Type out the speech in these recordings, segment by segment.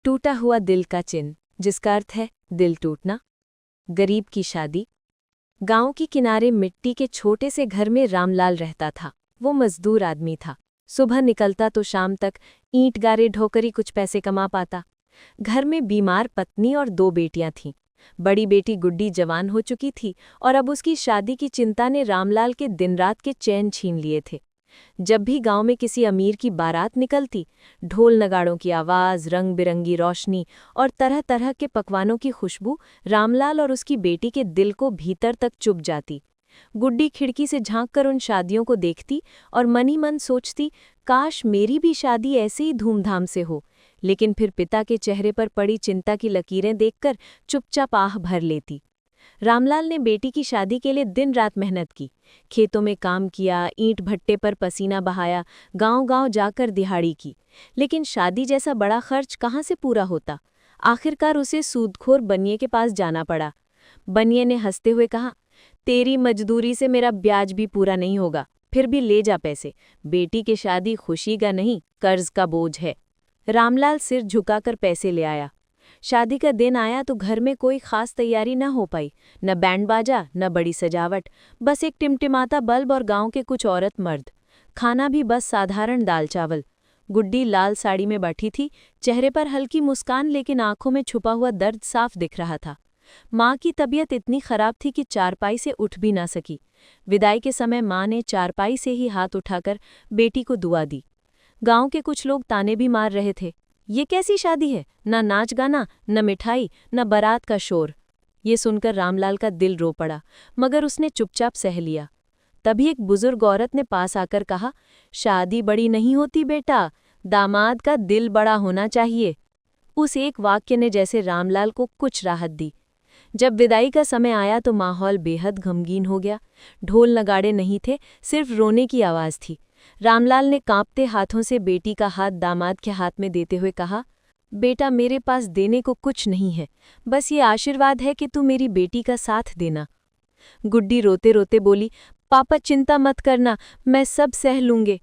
टूटा हुआ दिल का चिन्ह, जिसका अर्थ है दिल टूटना। गरीब की शादी। गांव के किनारे मिट्टी के छोटे से घर में रामलाल रहता था। वो मजदूर आदमी था। सुबह निकलता तो शाम तक ईंट गारे ढोकर ही कुछ पैसे कमा पाता। घर में बीमार पत्नी और 2 बेटियां थीं। बड़ी बेटी गुड्डी जवान हो चुकी थी और अब उसकी शादी की चिंता ने रामलाल के दिन रात के चैन छीन लिए थे। जब भी गांव में किसी अमीर की बारात निकलती, ढोल नगाड़ों की आवाज़, रंग बिरंगी रोशनी और तरह तरह के पकवानों की खुशबू रामलाल और उसकी बेटी के दिल को भीतर तक चुभ जाती। गुड्डी खिड़की से झांककर उन शादियों को देखती और मन ही मन सोचती, काश मेरी भी शादी ऐसे ही धूमधाम से हो। लेकिन फिर पिता के चेहरे पर पड़ी चिंता की लकीरें देखकर चुपचाप आह भर लेती। रामलाल ने बेटी की शादी के लिए दिन रात मेहनत की। खेतों में काम किया, ईंट भट्टे पर पसीना बहाया, गांव-गांव जाकर दिहाड़ी की। लेकिन शादी जैसा बड़ा खर्च कहाँ से पूरा होता। आखिरकार उसे सूदखोर बनिए के पास जाना पड़ा। बनिए ने हंसते हुए कहा, तेरी मजदूरी से मेरा ब्याज भी पूरा नहीं होगा, फिर भी ले जा पैसे। बेटी की शादी खुशी का नहीं, कर्ज का बोझ है। रामलाल सिर झुकाकर पैसे ले आया। शादी का दिन आया तो घर में कोई खास तैयारी न हो पाई। न बैंड बाजा, न बड़ी सजावट, बस एक टिमटिमाता बल्ब और गांव के कुछ औरत मर्द। खाना भी बस साधारण दाल चावल। गुड्डी लाल साड़ी में बैठी थी, चेहरे पर हल्की मुस्कान, लेकिन आंखों में छुपा हुआ दर्द साफ दिख रहा था। माँ की तबीयत इतनी खराब थी कि चारपाई से उठ भी ना सकी। विदाई के समय माँ ने चारपाई से ही हाथ उठाकर बेटी को दुआ दी। गांव के कुछ लोग ताने भी मार रहे थे, ये कैसी शादी है, न नाच गाना, न मिठाई, न बारात का शोर। ये सुनकर रामलाल का दिल रो पड़ा, मगर उसने चुपचाप सह लिया। तभी एक बुजुर्ग औरत ने पास आकर कहा, शादी बड़ी नहीं होती बेटा, दामाद का दिल बड़ा होना चाहिए। उस एक वाक्य ने जैसे रामलाल को कुछ राहत दी। जब विदाई का समय आया तो माहौल बेहद गमगीन हो गया। ढोल नगाड़े नहीं थे, सिर्फ रोने की आवाज़ थी। रामलाल ने कांपते हाथों से बेटी का हाथ दामाद के हाथ में देते हुए कहा, बेटा मेरे पास देने को कुछ नहीं है, बस ये आशीर्वाद है कि तू मेरी बेटी का साथ देना। गुड्डी रोते रोते बोली, पापा चिंता मत करना, मैं सब सह लूंगे।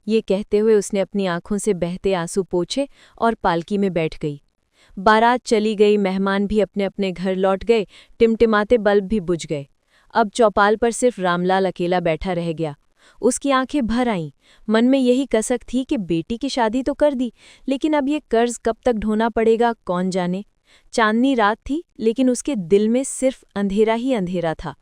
ये कहते हुए उसने अपनी आंखों से बहते आंसू पोंछे और पालकी में बैठ गई। बारात चली गई, मेहमान भी अपने अपने घर लौट गए, टिमटिमाते बल्ब भी बुझ गए। अब चौपाल पर सिर्फ रामलाल अकेला बैठा रह गया। उसकी आंखें भर आईं। मन में यही कसक थी कि बेटी की शादी तो कर दी, लेकिन अब ये कर्ज कब तक ढोना पड़ेगा कौन जाने। चांदनी रात थी, लेकिन उसके दिल में सिर्फ अंधेरा ही अंधेरा था।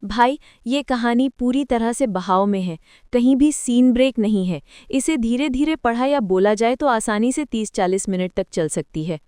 भाई, ये कहानी पूरी तरह से बहाव में है, कहीं भी सीन ब्रेक नहीं है। इसे धीरे धीरे पढ़ा या बोला जाए तो आसानी से 30-40 मिनट तक चल सकती है।